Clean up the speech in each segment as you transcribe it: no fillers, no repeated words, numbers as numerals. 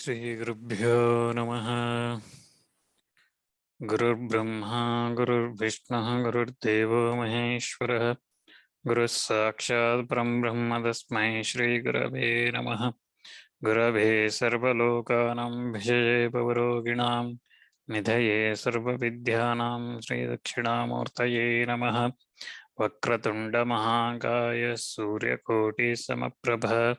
Shri Gurubhyo Namaha. Gurur Brahma, Gurur Vishnu, Gurur Devo Maheshwara, Guru Sakshat Param Brahma Tasmai Shri Gurave Namaha. Gurave Sarvalokanam Bhishye Pavaroginam Nidhaye Sarva Vidyanam Sri Dakshinamurtaye Namaha. Vakratunda Mahakaya Surya Koti Samaprabha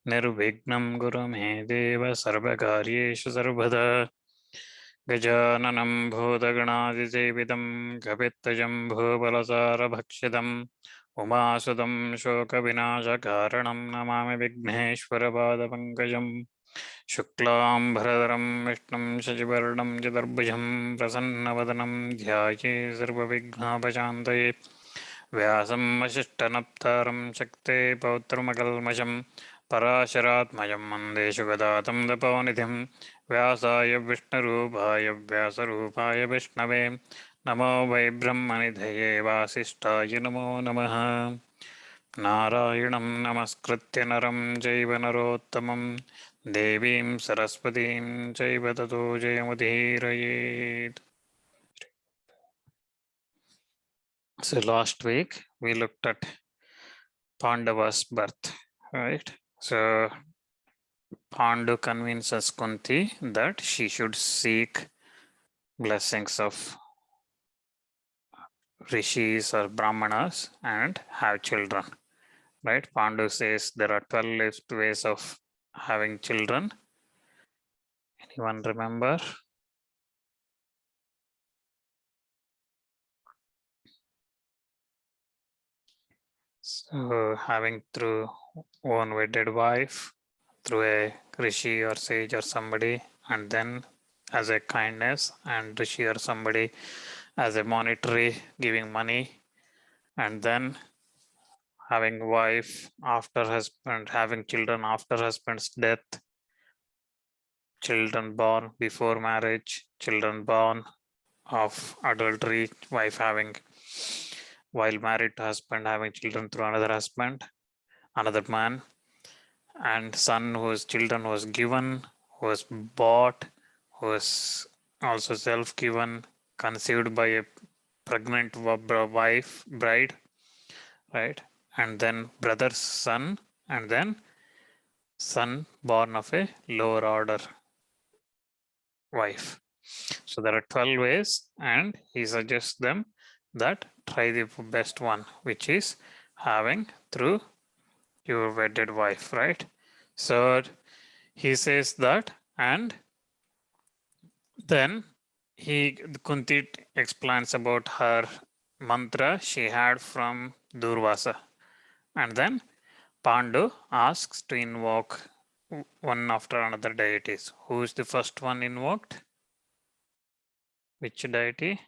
Nirvignam Guru Me Deva Sarvakaryeshu Sarvada Gajananam Bhutaganazisevidam Kapittajam Bhubalasarabhakshidam Umasudam Shokavinashakaranam Namami Vigneshwarapada Shuklam Bharadaram Vishnum Shajivaranam Jadarbhajam Prasannavadanam Dhyaye Sarvavighnapashantaye Vyasam Vasishtanaptaram Shakte Pautramakalmasham Parasharatmayam Mandeshu Gadatam Dapavanidhim Vyasaya Vishnurupaya Vyasarupaya Vishnave Namo Vai Brahmanidhaye Vasishtaya Namo Namaha Narayanam Namaskritya Naram Jaiva Narottamam Devim Saraswatim Jaiva Tato Jayamudhirayet. So last week we looked at Pandava's birth, right? So Pandu convinces Kunti that she should seek blessings of rishis or brahmanas and have children, right? Pandu says there are 12 ways of having children. Anyone remember? So having through one wedded wife, through a rishi or sage or somebody, and then as a kindness, and rishi or somebody as a monetary, giving money, and then having wife after husband, having children after husband's death, children born before marriage, children born of adultery, wife having while married to husband having children through another husband, another man, and son whose children was given, was bought, was also self-given, conceived by a pregnant wife, bride, right? And then brother's son, and then son born of a lower order wife. So there are 12 ways, and he suggests them that try the best one, which is having through your wedded wife, right? So he says that, and then Kunti explains about her mantra she had from Durvasa, and then Pandu asks to invoke one after another deities. Who is the first one invoked? Which deity?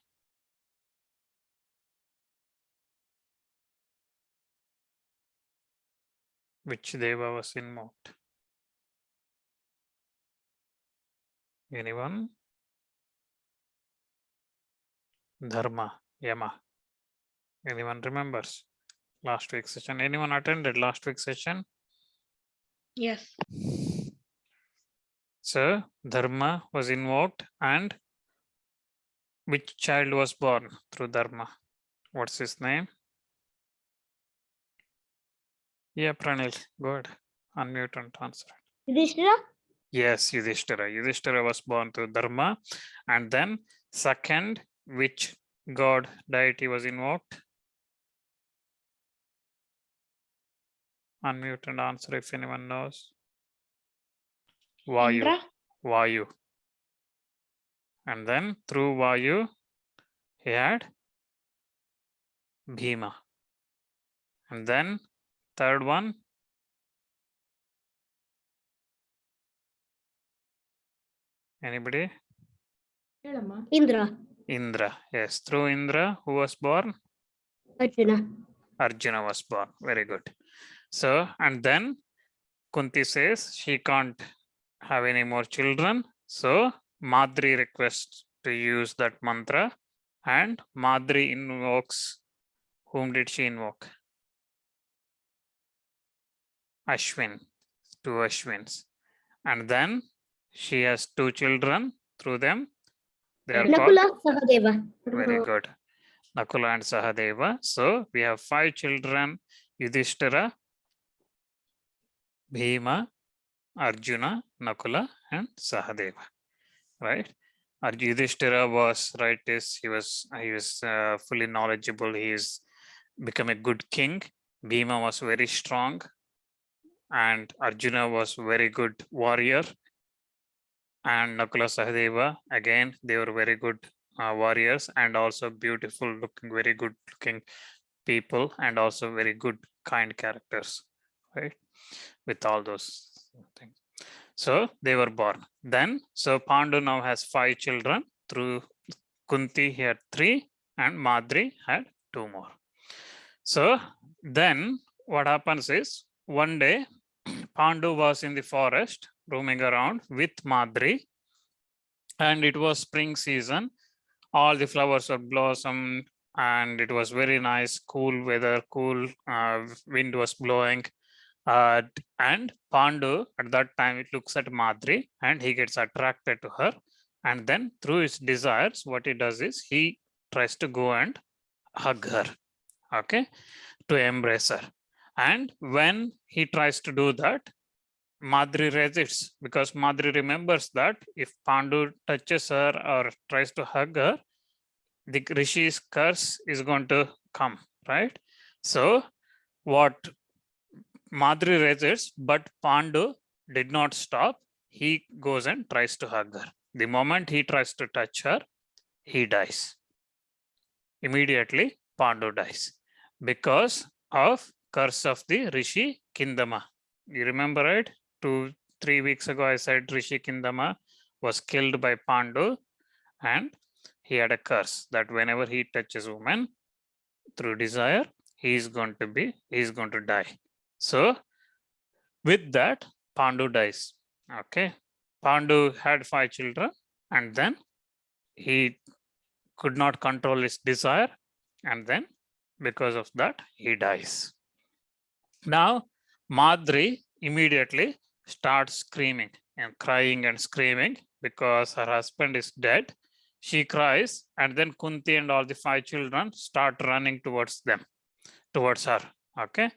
Which deva was invoked? Anyone? Dharma, Yama. Anyone remembers last week's session? Anyone attended last week's session? Yes. So Dharma was invoked, and which child was born through Dharma? What's his name? Yeah, Pranil, go ahead. Unmute and answer. Yudhishthira? Yes, Yudhishthira. Yudhishthira was born through Dharma. And then second, which god deity was invoked? Unmute and answer if anyone knows. Vayu. Indra? Vayu. And then through Vayu, he had Bhima. And then third one, anybody? Indra. Indra. Yes, through Indra, who was born? Arjuna. Arjuna was born. Very good. So, and then Kunti says she can't have any more children. So, Madri requests to use that mantra, and Madri invokes. Whom did she invoke? Ashwin, two Ashwins. And then She has 2 children through them. They are called. Nakula, Sahadeva. Very good. Nakula and Sahadeva. So we have 5 children: Yudhishthira, Bhima, Arjuna, Nakula, and Sahadeva. Right? Yudhishthira was right. He was fully knowledgeable. He is become a good king. Bhima was very strong, and Arjuna was very good warrior. And Nakula, Sahadeva, again, they were very good warriors and also beautiful looking, very good looking people, and also very good kind characters, right? With all those things. So they were born. Then, so Pandu now has 5 children. Through Kunti, he had 3, and Madri had 2 more. So then what happens is, one day Pandu was in the forest roaming around with Madri, and it was spring season. All the flowers were blossomed, and it was very nice, cool weather, cool wind was blowing. And Pandu at that time, it looks at Madri and he gets attracted to her. And then through his desires, what he does is he tries to go and hug her, okay, to embrace her. And when he tries to do that, Madri resists, because Madri remembers that if Pandu touches her or tries to hug her, the Rishi's curse is going to come, right? So what Madri resists, but Pandu did not stop. He goes and tries to hug her. The moment he tries to touch her, he dies. Immediately, Pandu dies because of curse of the Rishi Kindama. You remember, right? 2-3 weeks ago, I said Rishi Kindama was killed by Pandu, and he had a curse that whenever he touches a woman through desire, he is going to die. So with that, Pandu dies. Okay. Pandu had 5 children, and then he could not control his desire, and then because of that, he dies. Now, Madri immediately starts screaming and crying and screaming because her husband is dead. She cries, and then Kunti and all the 5 children start running towards her. Okay.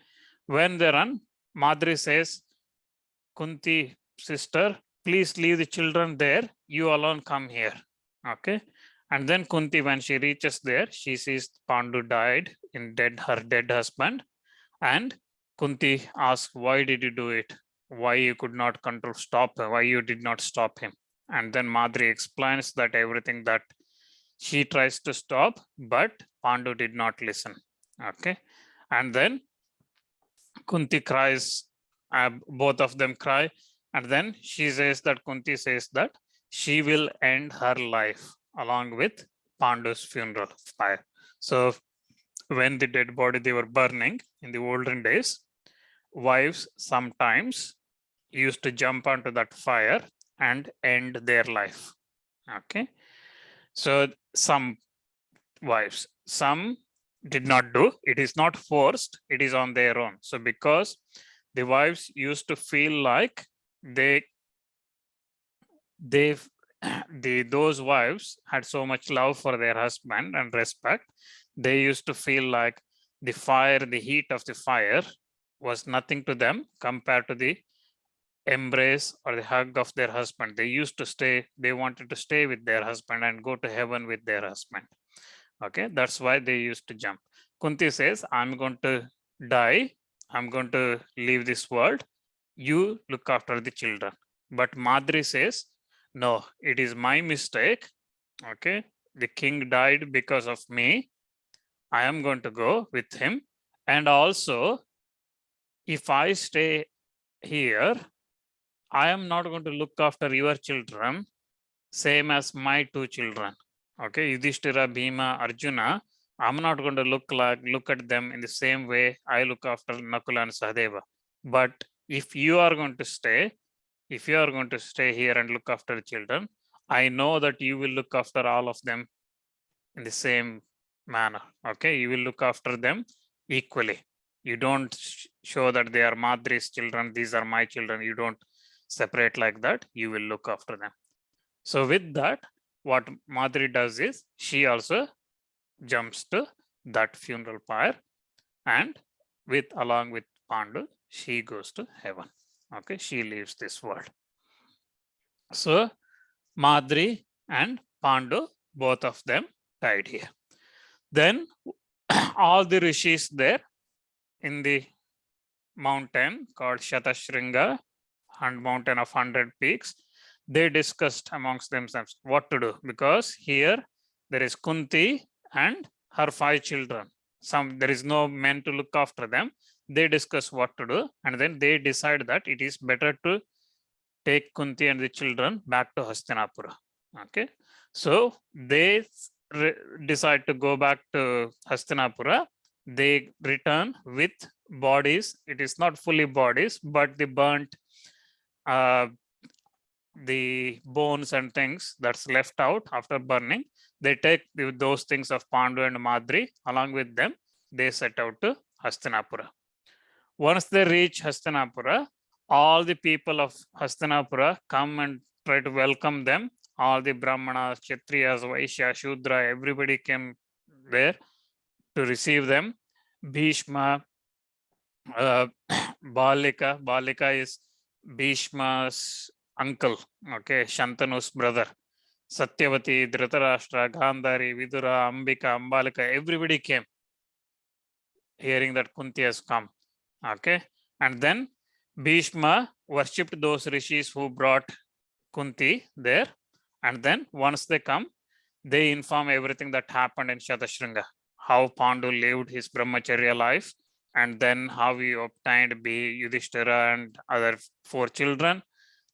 When they run, Madri says, Kunti, sister, please leave the children there. You alone come here. Okay. And then Kunti, when she reaches there, she sees Pandu died in her dead husband. And Kunti asks, why did you do it? Why you could not stop him? Why you did not stop him? And then Madri explains that everything that she tries to stop, but Pandu did not listen. Okay. And then Kunti cries, both of them cry. And then Kunti says that she will end her life along with Pandu's funeral fire. So when the dead body they were burning in the olden days, wives sometimes used to jump onto that fire and end their life. Okay. So some wives, some did not do. It is not forced, it is on their own. So because the wives used to feel like those wives had so much love for their husband and respect, they used to feel like the heat of the fire was nothing to them compared to the embrace or the hug of their husband. They wanted to stay with their husband and go to heaven with their husband. Okay, that's why they used to jump. Kunti says, I'm going to die. I'm going to leave this world. You look after the children. But Madri says, no, it is my mistake. Okay, the king died because of me. I am going to go with him. And also, if I stay here, I am not going to look after your children, same as my 2 children. Okay, Yudhishthira, Bhima, Arjuna, I'm not going to look at them in the same way I look after Nakula and Sahadeva. But if you are going to stay here and look after the children, I know that you will look after all of them in the same manner. Okay, you will look after them equally. You don't show that they are Madri's children, these are my children. You don't separate like that. You will look after them. So with that, what Madri does is she also jumps to that funeral pyre, and along with Pandu, she goes to heaven. Okay, she leaves this world. So Madri and Pandu, both of them died here. Then all the rishis there in the mountain called Shatashringa, and mountain of 100 peaks, they discussed amongst themselves what to do, because here there is Kunti and her 5 children. There is no men to look after them. They discuss what to do, and then they decide that it is better to take Kunti and the children back to Hastinapura. Okay, so they decide to go back to Hastinapura. They return with bodies. It is not fully bodies, but the burnt, the bones and things that's left out after burning. They take those things of Pandu and Madri along with them. They set out to Hastinapura. Once they reach Hastinapura, all the people of Hastinapura come and try to welcome them. All the Brahmanas, Kshatriyas, Vaishya, Shudra, everybody came there to receive them. Bhishma, Balika is Bhishma's uncle, okay, Shantanu's brother. Satyavati, Dhritarashtra, Gandhari, Vidura, Ambika, Ambalika, everybody came hearing that Kunti has come. Okay, and then Bhishma worshipped those rishis who brought Kunti there, and then once they come, they inform everything that happened in Shatashringa, how Pandu lived his brahmacharya life, and then how he obtained Yudhishthira and other 4 children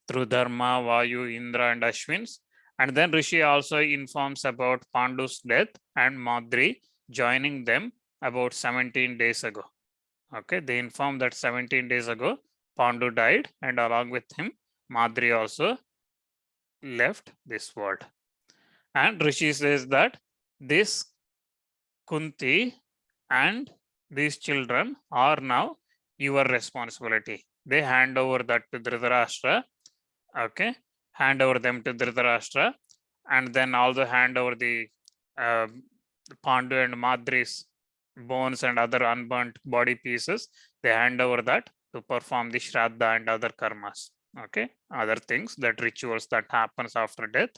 through Dharma, Vayu, Indra, and Ashwins. And then Rishi also informs about Pandu's death and Madri joining them about 17 days ago. Okay, they inform that 17 days ago Pandu died, and along with him Madri also left this world. And Rishi says that this Kunti and these children are now your responsibility. They hand over that to Dhritarashtra. Okay, hand over them to Dhritarashtra, and then also hand over the Pandu and Madri's bones and other unburnt body pieces. They hand over that to perform the Shraddha and other karmas. Okay, other things, that rituals that happens after death,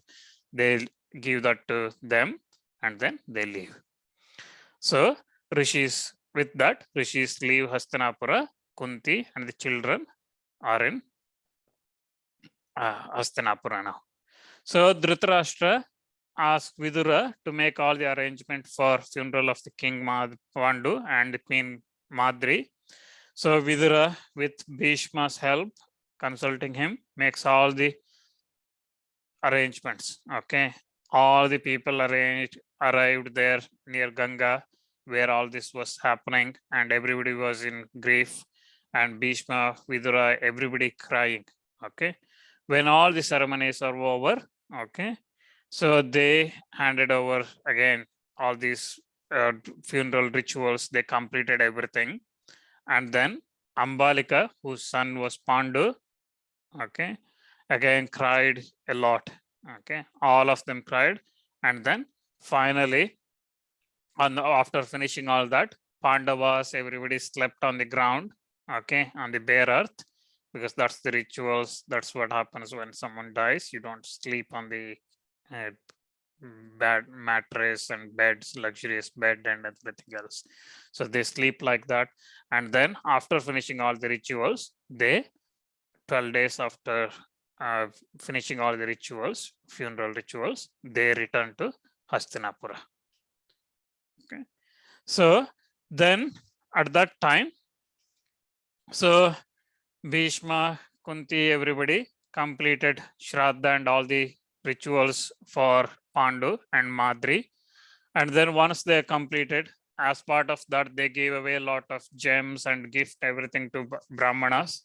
they give that to them, and then they leave. So rishis, with that, rishis leave Hastinapura. Kunti and the children are in Hastinapura now. So Dhritarashtra asked Vidura to make all the arrangement for funeral of the king Pandu and the queen Madri. So Vidura, with Bhishma's help, consulting him, makes all the arrangements. Okay, all the people arrived there near Ganga, where all this was happening, and everybody was in grief, and Bhishma, Vidura, everybody crying. Okay, when all the ceremonies are over, okay, so they handed over again all these funeral rituals. They completed everything, and then Ambalika, whose son was Pandu, okay, again cried a lot. Okay, all of them cried, and then finally, after finishing all that, Pandavas, everybody slept on the ground, okay, on the bare earth, because that's the rituals. That's what happens when someone dies. You don't sleep on the bad mattress and beds, luxurious bed and everything else. So they sleep like that, and then after finishing all the rituals, they 12 days after finishing all the rituals, funeral rituals, they return to Hastinapura. Okay, so then at that time, so Bhishma, Kunti, everybody completed Shraddha and all the rituals for Pandu and Madri. And then once they completed, as part of that, they gave away a lot of gems and gift everything to Brahmanas.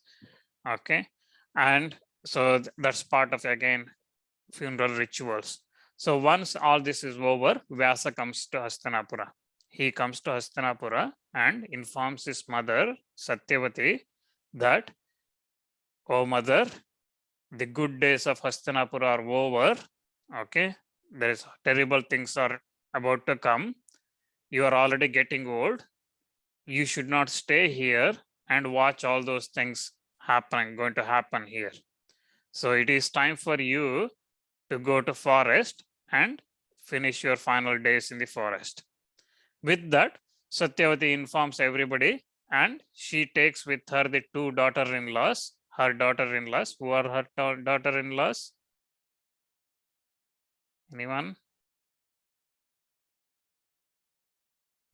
Okay, and so that's part of, again, funeral rituals. So once all this is over, Vyasa comes to Hastinapura. He comes to Hastinapura and informs his mother, Satyavati, that, "Oh mother, the good days of Hastinapura are over. Okay, there is terrible things are about to come. You are already getting old. You should not stay here and watch all those things going to happen here. So it is time for you to go to forest and finish your final days in the forest. With that, Satyavati informs everybody and she takes with her the two daughter-in-laws. Her daughter-in-laws. Who are her daughter-in-laws? Anyone?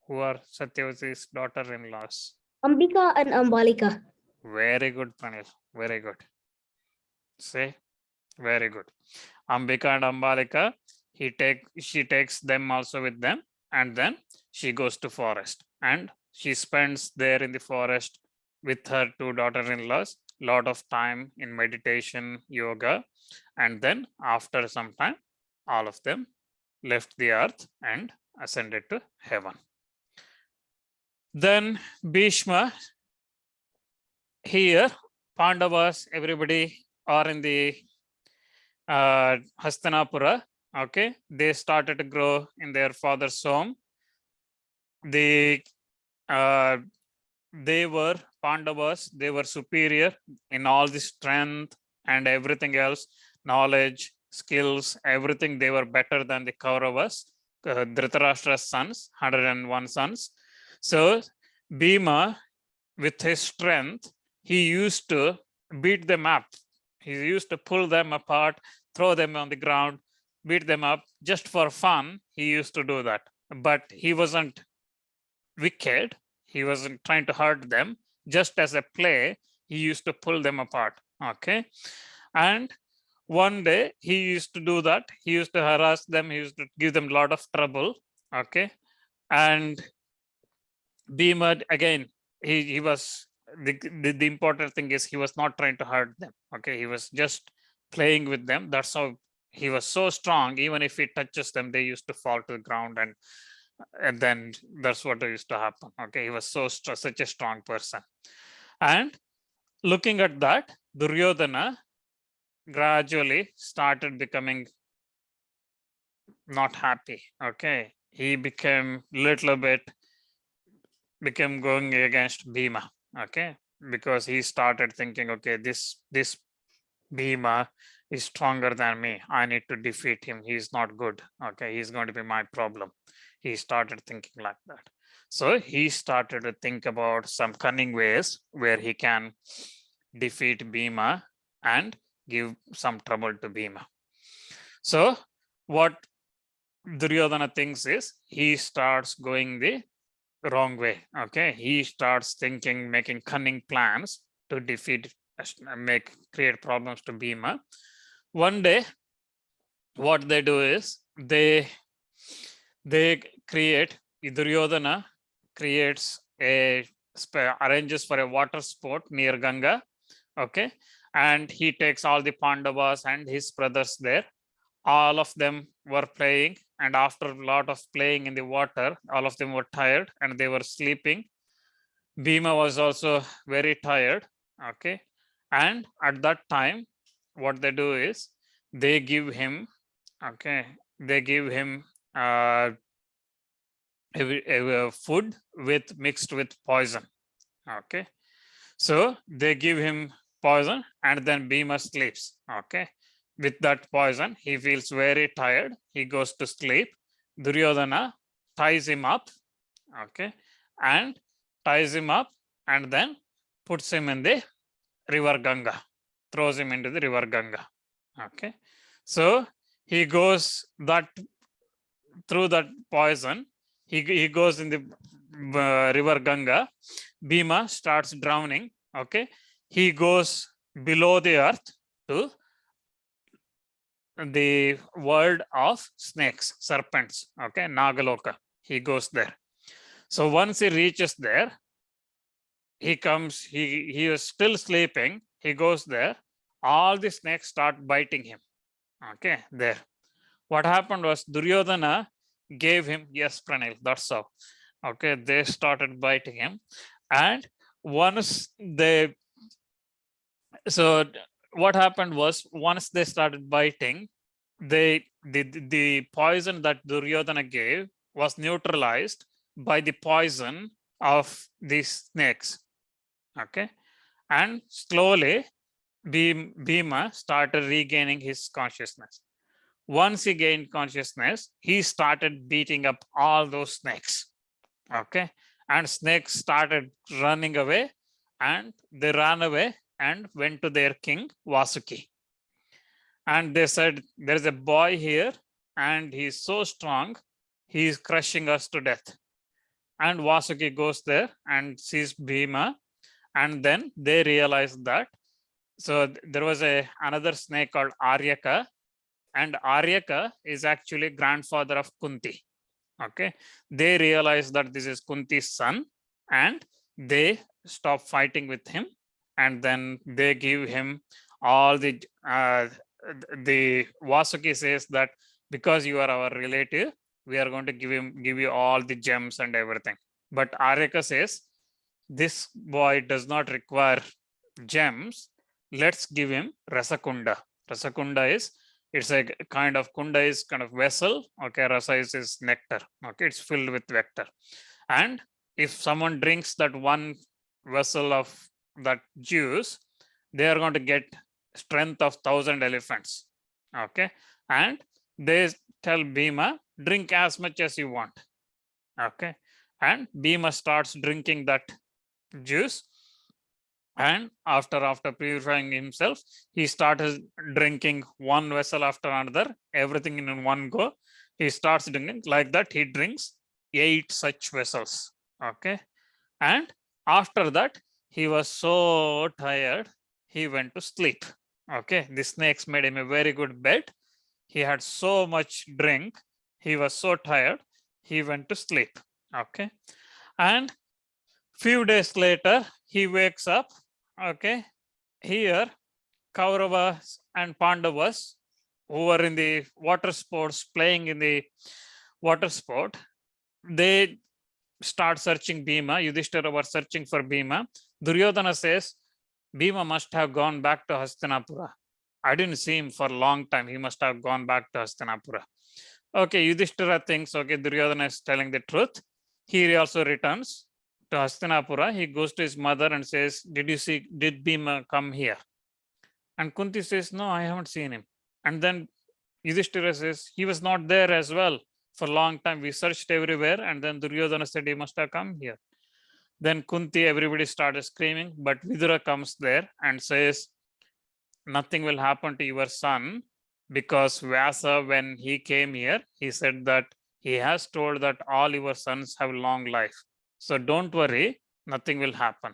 Who are Satyavati's daughter-in-laws? Ambika and Ambalika. Very good, Pranil. Very good. Say, very good. Ambika and Ambalika, she takes them also with them, and then she goes to forest and she spends there in the forest with her two daughter-in-laws, lot of time in meditation, yoga, and then after some time, all of them left the earth and ascended to heaven. Then Bhishma, here Pandavas, everybody are in the Hastinapura. Okay, they started to grow in their father's home. They were Pandavas, they were superior in all the strength and everything else, knowledge, skills, everything. They were better than the Kauravas, Dhritarashtra's sons, 101 sons. So Bhima, with his strength, he used to beat them up. He used to pull them apart, throw them on the ground, beat them up just for fun. He used to do that, but he wasn't wicked. He wasn't trying to hurt them. Just as a play, he used to pull them apart. Okay. And one day he used to do that. He used to harass them. He used to give them a lot of trouble. Okay. And Bhima, again, he was the important thing is he was not trying to hurt them. Okay, he was just playing with them. That's how he was so strong. Even if he touches them, they used to fall to the ground, and then that's what used to happen. Okay, he was such a strong person. And looking at that, Duryodhana gradually started becoming not happy. Okay, he became going against Bhima. Okay, because he started thinking, okay, this Bhima is stronger than me. I need to defeat him. He's not good. Okay, he's going to be my problem. He started thinking like that. So he started to think about some cunning ways where he can defeat Bhima and give some trouble to Bhima. So what Duryodhana thinks is he starts going the wrong way. Okay, he starts thinking, making cunning plans to create problems to Bhima. One day, what they do is they create, Duryodhana creates arranges for a water sport near Ganga. Okay, and he takes all the Pandavas and his brothers there. All of them were playing, and after a lot of playing in the water, all of them were tired and they were sleeping. Bhima was also very tired. Okay, and at that time, what they do is they give him, food mixed with poison. Okay, so they give him poison and then Bhima sleeps. Okay, with that poison, he feels very tired. He goes to sleep. Duryodhana ties him up. Okay, and ties him up and then puts him in the river Ganga, throws him into the river Ganga. Okay, so he goes through that poison. He goes in the river Ganga. Bhima starts drowning. Okay, he goes below the earth to the world of snakes, serpents. Okay, Nagaloka. He goes there. So once he reaches there, he comes, he is still sleeping. He goes there. All the snakes start biting him. Okay, there. What happened was Duryodhana gave him, yes, Pranil, that's so. Okay, they started biting him. And once so what happened was, once they started biting, the poison that Duryodhana gave was neutralized by the poison of these snakes. Okay, and slowly Bhima started regaining his consciousness. Once he gained consciousness, he started beating up all those snakes. Okay, and snakes started running away, and they ran away and went to their king Vasuki. And they said, there's a boy here and he's so strong, he's crushing us to death. And Vasuki goes there and sees Bhima, and then they realize that, so there was another snake called Aryaka, and Aryaka is actually grandfather of Kunti. Okay, they realize that this is Kunti's son, and they stop fighting with him, and then they give him all the Vasuki says that because you are our relative, we are going to give you all the gems and everything. But Aryaka says, this boy does not require gems, let's give him Rasakunda. Rasakunda is, it's a kind of, kunda is kind of vessel. Okay, rasa is nectar. Okay, it's filled with nectar. And if someone drinks that one vessel of that juice, they are going to get strength of 1,000 elephants. Okay, and they tell Bhima, drink as much as you want. Okay, and Bhima starts drinking that juice. And after purifying himself, he started drinking one vessel after another, everything in one go. He starts drinking like that. He drinks 8 such vessels. Okay, and after that, he was so tired, he went to sleep. Okay, the snakes made him a very good bed. He had so much drink, he was so tired, he went to sleep. Okay, and few days later, he wakes up. Okay, here Kauravas and Pandavas, who were in the water sports, playing in the water sport, they start searching Bhima. Yudhishthira were searching for Bhima. Duryodhana says, Bhima must have gone back to Hastinapura. I didn't see him for a long time. He must have gone back to Hastinapura. Okay, Yudhishthira thinks, okay, Duryodhana is telling the truth. He also returns to Hastinapura. He goes to his mother and says, did Bhima come here? And Kunti says, no, I haven't seen him. And then Yudhishthira says, he was not there as well for a long time. We searched everywhere. And then Duryodhana said, he must have come here. Then Kunti, everybody started screaming, but Vidura comes there and says, nothing will happen to your son, because Vyasa, when he came here, he said that he has told that all your sons have long life. So don't worry, nothing will happen.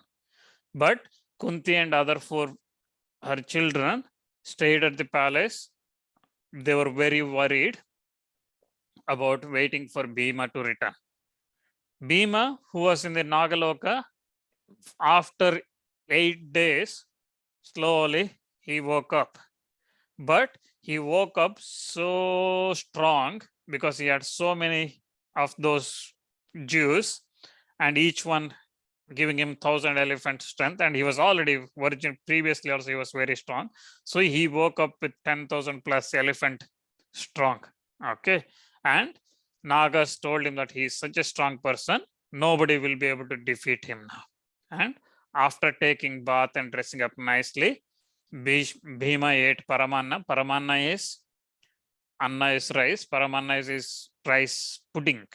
But Kunti and other 4 her children stayed at the palace. They were very worried about waiting for Bhima to return. Bhima, who was in the Nagaloka, after 8 days, slowly he woke up. But he woke up so strong because he had so many of those Jews, and each one giving him 1,000 elephant strength, and he was already virgin previously also, he was very strong. So he woke up with 10,000 plus elephant strong. Okay, and Nagas told him that he is such a strong person, nobody will be able to defeat him now. And after taking bath and dressing up nicely, Bhima ate Paramanna. Paramanna is, Anna is rice, Paramanna is rice pudding.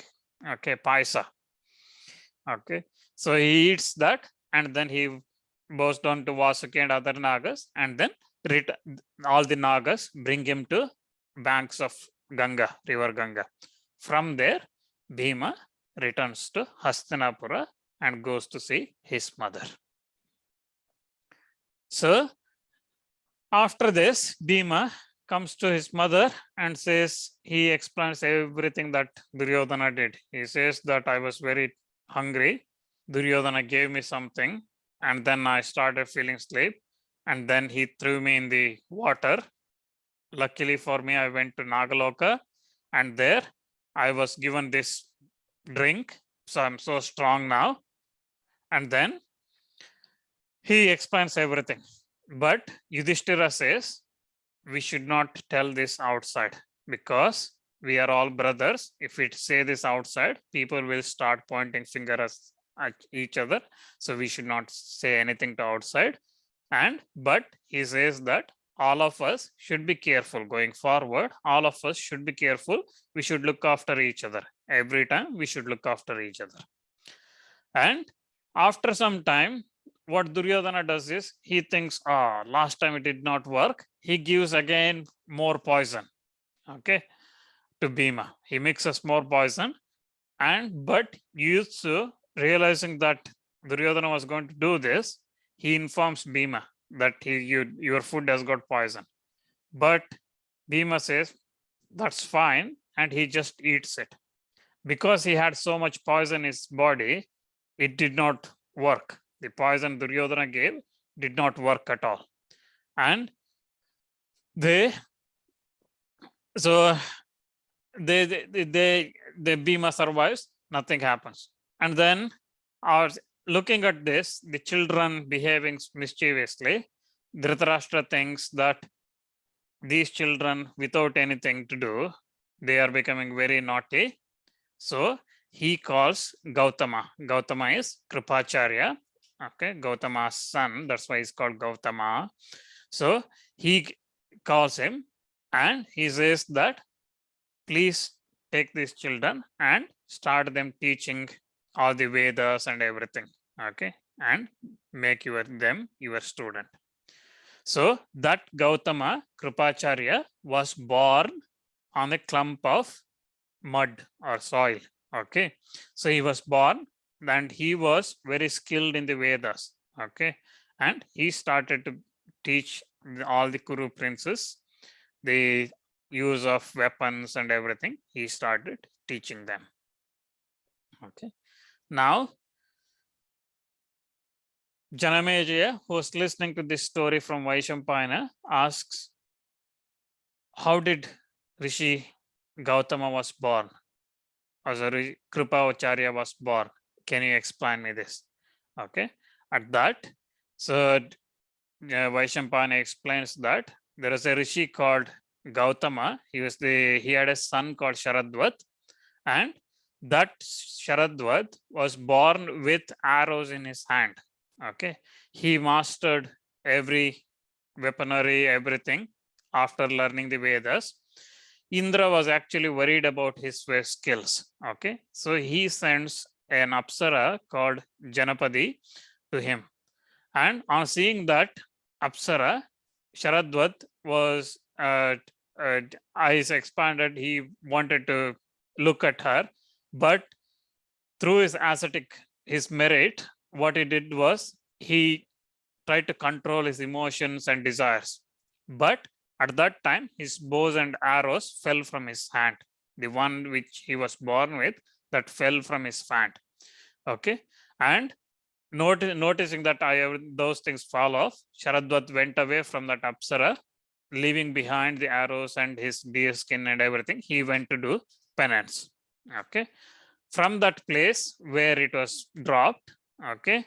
Okay, paisa. Okay, so he eats that, and then he bows down to Vasuki and other Nagas, and then all the Nagas bring him to banks of Ganga, river Ganga. From there, Bhima returns to Hastinapura and goes to see his mother. So after this, Bhima comes to his mother and says, he explains everything that Duryodhana did. He says that I was very hungry. Duryodhana gave me something, and then I started feeling sleep, and then he threw me in the water. Luckily for me, I went to Nagaloka, and there I was given this drink. So I'm so strong now. And then he explains everything. but Yudhishthira says, we should not tell this outside because we are all brothers. If we say this outside, people will start pointing fingers at each other. So we should not say anything to outside. But he says that all of us should be careful going forward. All of us should be careful. We should look after each other. Every time we should look after each other. And after some time, what Duryodhana does is he thinks, last time it did not work. He gives again more poison, okay, to Bhima. He mixes more poison. But Yuyutsu, realizing that Duryodhana was going to do this, he informs Bhima that your food has got poison. But Bhima says, that's fine. And he just eats it. Because he had so much poison in his body, it did not work. The poison Duryodhana gave did not work at all. And the Bhima survives, nothing happens. And then looking at this, the children behaving mischievously, Dhritarashtra thinks that these children, without anything to do, they are becoming very naughty. So he calls Gautama. Gautama is Kripacharya, okay, Gautama's son. That's why he's called Gautama. So he calls him and he says that, please take these children and start them teaching all the Vedas and everything, okay, and make them your student. So that Gautama, Kripacharya, was born on a clump of mud or soil, okay. So he was born and he was very skilled in the Vedas, okay. And he started to teach all the Kuru princes the use of weapons and everything. He started teaching them, okay. Now, Janamejaya, who's listening to this story from Vaishampayana, asks, how did Rishi Gautama was born? Or sorry, Kripa Acharya was born. Can you explain me this? Okay. At that, so Vaishampayana explains that there is a Rishi called Gautama. He had a son called Sharadvat, and that Sharadvat was born with arrows in his hand. Okay. He mastered every weaponry, everything after learning the Vedas. Indra was actually worried about his skills. Okay. So he sends an Apsara called Janapadi to him. And on seeing that Apsara, Sharadvat was eyes expanded. He wanted to look at her, but through his ascetic, his merit, what he did was he tried to control his emotions and desires. But at that time, his bows and arrows fell from his hand. The one which he was born with, that fell from his hand. Okay. And noticing that those things fall off, Sharadvat went away from that Apsara, leaving behind the arrows and his deer skin and everything. He went to do penance. Okay. From that place where it was dropped, okay,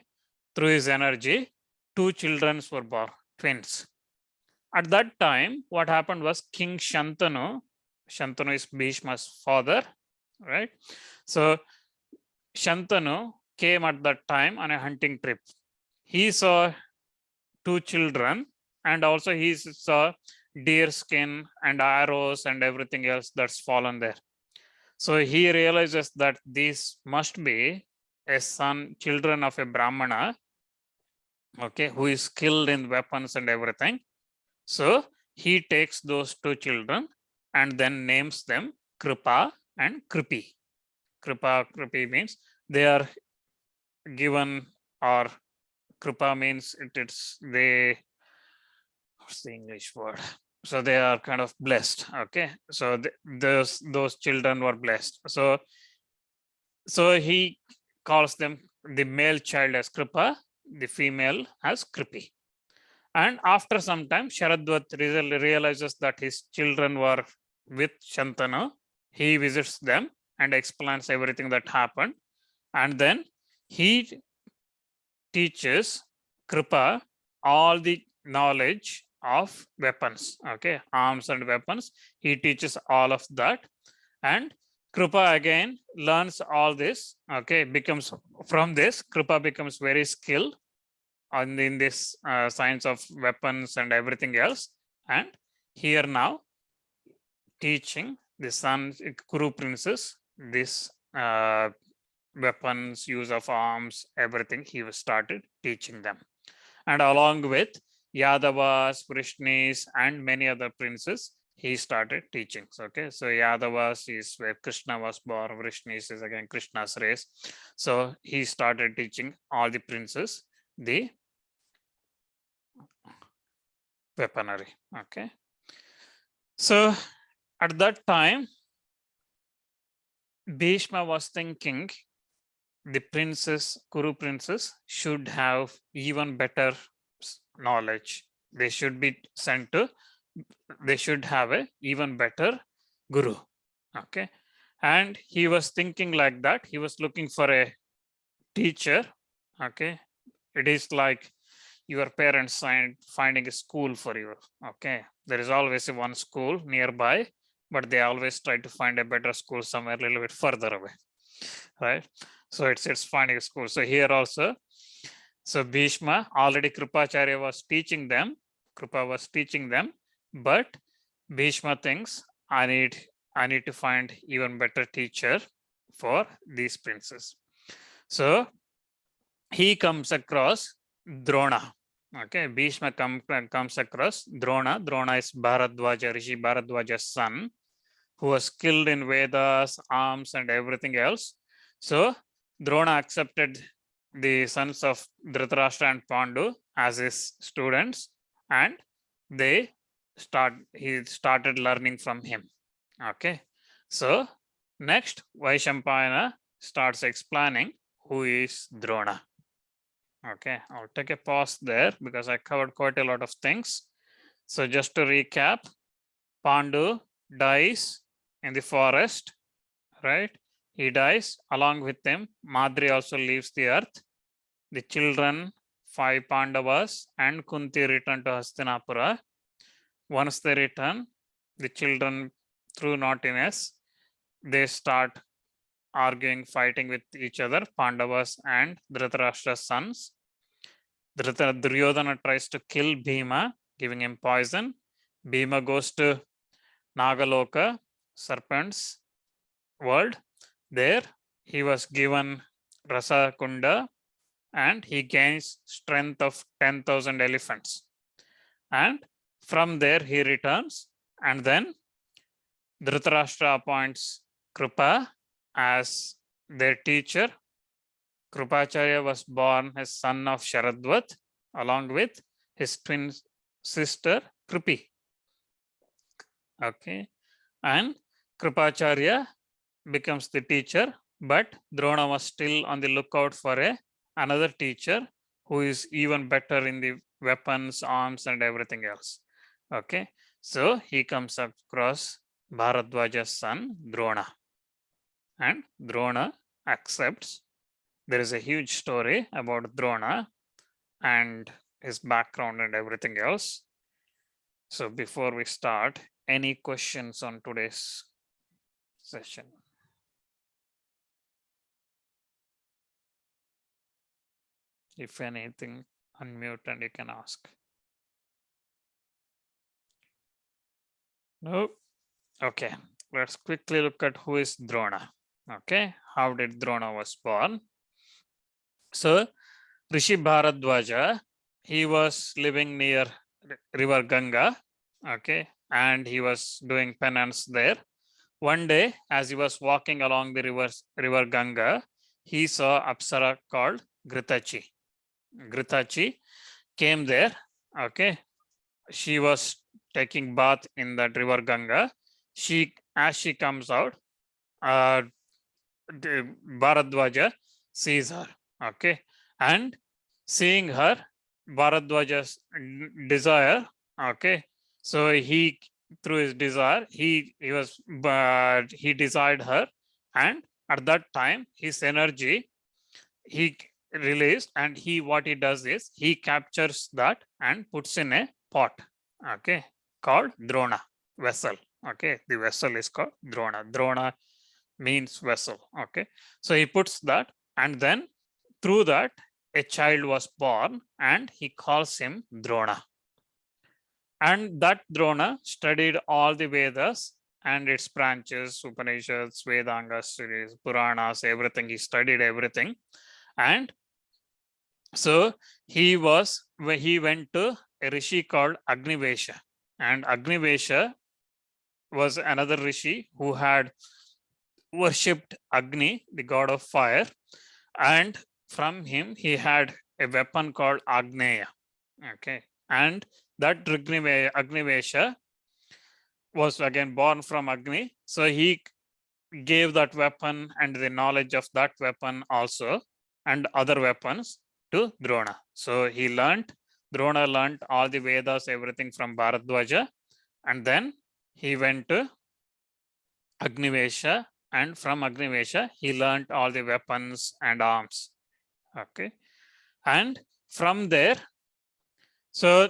through his energy, 2 children were born, twins. At that time, what happened was King Shantanu is Bhishma's father, right? So Shantanu came at that time on a hunting trip. He saw 2 children and also he saw deer skin and arrows and everything else that's fallen there. So he realizes that these must be children of a Brahmana, okay, who is skilled in weapons and everything. So he takes those 2 children and then names them Kripa and Kripi. Kripa, Kripi means they are given, or Kripa means what's the English word? So they are kind of blessed. Okay. So those children were blessed. So he calls them, the male child as Kripa, the female as Kripi. And after some time, Sharadvat realizes that his children were with Shantanu. He visits them and explains everything that happened. And then he teaches Kripa all the knowledge of weapons, okay, arms and weapons. He teaches all of that. And Kripa again learns all this, okay, becomes from this, Kripa becomes very skilled in this science of weapons and everything else. And here now teaching the sons, Kuru princes, this weapons, use of arms, everything, he was started teaching them. And along with Yadavas, Vrishnis, and many other princes, he started teaching. Okay, so Yadavas is where Krishna was born, Vrishnis is again Krishna's race. So he started teaching all the princes the weaponry. Okay, so at that time, Bhishma was thinking the princes, Kuru princes, should have even better knowledge. They should be sent to, they should have a even better guru. Okay, and he was thinking like that. He was looking for a teacher. Okay, it is like your parents finding a school for you. Okay, there is always one school nearby, but they always try to find a better school somewhere a little bit further away, right? So it's finding a school. So here also, so Bhishma, already Kripacharya was teaching them, Kripa was teaching them, but Bhishma thinks I need to find even better teacher for these princes. So he comes across Drona. Okay, Bhishma comes across Drona. Drona is Bharadwaja, Rishi Bharadwaja's son, who was skilled in Vedas, arms, and everything else. So Drona accepted the sons of Dhritarashtra and Pandu as his students, and he started learning from him. Okay, so next Vaishampayana starts explaining who is Drona. Okay, I'll take a pause there because I covered quite a lot of things. So just to recap, Pandu dies in the forest, right? He dies. Along with him, Madri also leaves the earth. The children, 5 Pandavas and Kunti, return to Hastinapura. Once they return, the children, through naughtiness, they start arguing, fighting with each other, Pandavas and Dhritarashtra's sons. Duryodhana tries to kill Bhima, giving him poison. Bhima goes to Nagaloka, serpent's world. There he was given Rasa Kunda and he gains strength of 10,000 elephants. And from there he returns, and then Dhritarashtra appoints Kripa as their teacher. Kripacharya was born as son of Sharadvat along with his twin sister Kripi. Okay, and Kripacharya becomes the teacher, but Drona was still on the lookout for another teacher who is even better in the weapons, arms, and everything else. Okay, so he comes across Bharadwaja's son Drona, and Drona accepts. There is a huge story about Drona and his background and everything else. So before we start, any questions on today's session? If anything, unmute and you can ask. No? Okay, let's quickly look at who is Drona. Okay, how did Drona was born? So Rishi Bharadwaja, he was living near river Ganga, okay, and he was doing penance there. One day, as he was walking along the river Ganga, he saw Apsara called Gritachi. Gritachi came there, okay. She was taking bath in that river Ganga. As she comes out, Bharadwaja sees her, okay, and seeing her, Bharadwaja's desire, okay, so he, through his desire, he desired her, and at that time his energy, he released, and what he does is he captures that and puts in a pot, okay, called Drona, vessel. Okay, the vessel is called Drona. Drona means vessel. Okay, so he puts that, and then through that a child was born, and he calls him Drona. And that Drona studied all the Vedas and its branches, Upanishads, Vedangas, Puranas, everything. He studied everything. And so he went to a rishi called Agnivesha. And Agnivesha was another rishi who had worshipped Agni, the god of fire. And from him, he had a weapon called Agneya. Okay. And that Agnivesha was again born from Agni. So he gave that weapon and the knowledge of that weapon also and other weapons to Drona. So Drona learned all the Vedas, everything from Bharadwaja, and then he went to Agnivesha, and from Agnivesha he learned all the weapons and arms. Okay. And from there, so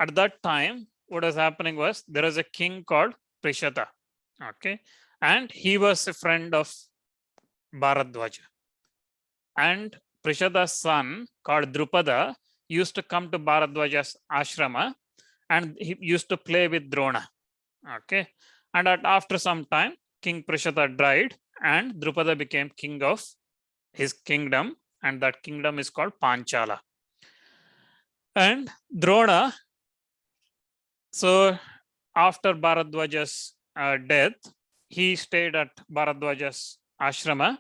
at that time, what was happening was there was a king called Prishata. Okay. And he was a friend of Bharadwaja. And Prishada's son called Drupada used to come to Bharadwaja's ashrama, and he used to play with Drona. Okay. And after some time, King Prishada died, and Drupada became king of his kingdom, and that kingdom is called Panchala. And Drona, so after Bharadwaja's death, he stayed at Bharadwaja's ashrama,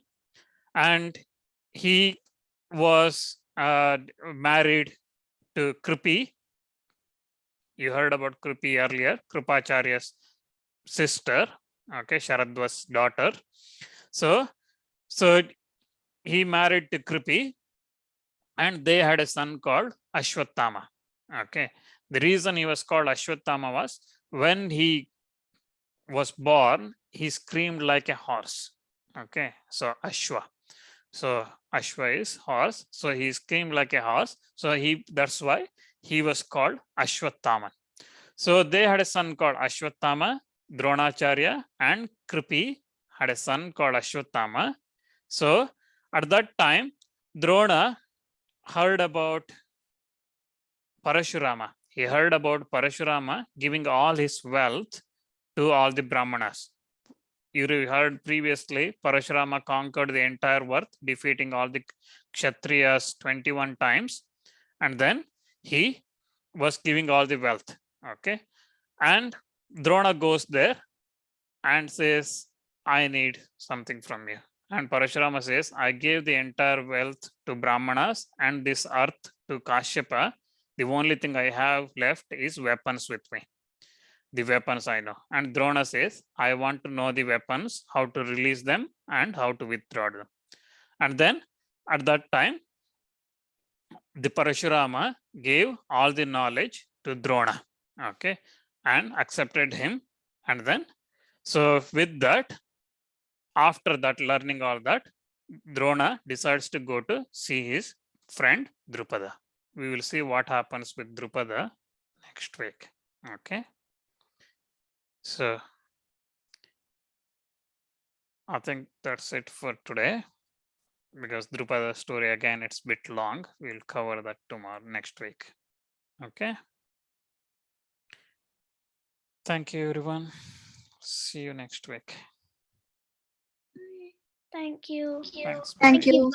and he was married to Kripi. You heard about Kripi earlier, Kripacharya's sister, okay, Sharadva's daughter. So he married to Kripi, and they had a son called Ashwattama. Okay, the reason he was called Ashwattama was when he was born, he screamed like a horse. Okay, so Ashwa. So Ashwa is horse. So he screamed like a horse. So that's why he was called Ashwattama. So they had a son called Ashwattama, Dronacharya, and Kripi had a son called Ashwattama. So at that time, Drona heard about Parashurama. He heard about Parashurama giving all his wealth to all the Brahmanas. You heard previously, Parashurama conquered the entire world, defeating all the Kshatriyas 21 times. And then he was giving all the wealth. Okay. And Drona goes there and says, I need something from you. And Parashurama says, I gave the entire wealth to Brahmanas and this earth to Kashyapa. The only thing I have left is weapons with me. The weapons I know. And Drona says, I want to know the weapons, how to release them and how to withdraw them. And then at that time, the Parashurama gave all the knowledge to Drona, okay, and accepted him. And then, so with that, after that, learning all that, Drona decides to go to see his friend Drupada. We will see what happens with Drupada next week, okay. So I think that's it for today, because Drupada story again, it's a bit long. We'll cover that tomorrow, next week. Okay. Thank you, everyone. See you next week. Thank you. Thanks. Thank Bye. you.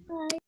Bye.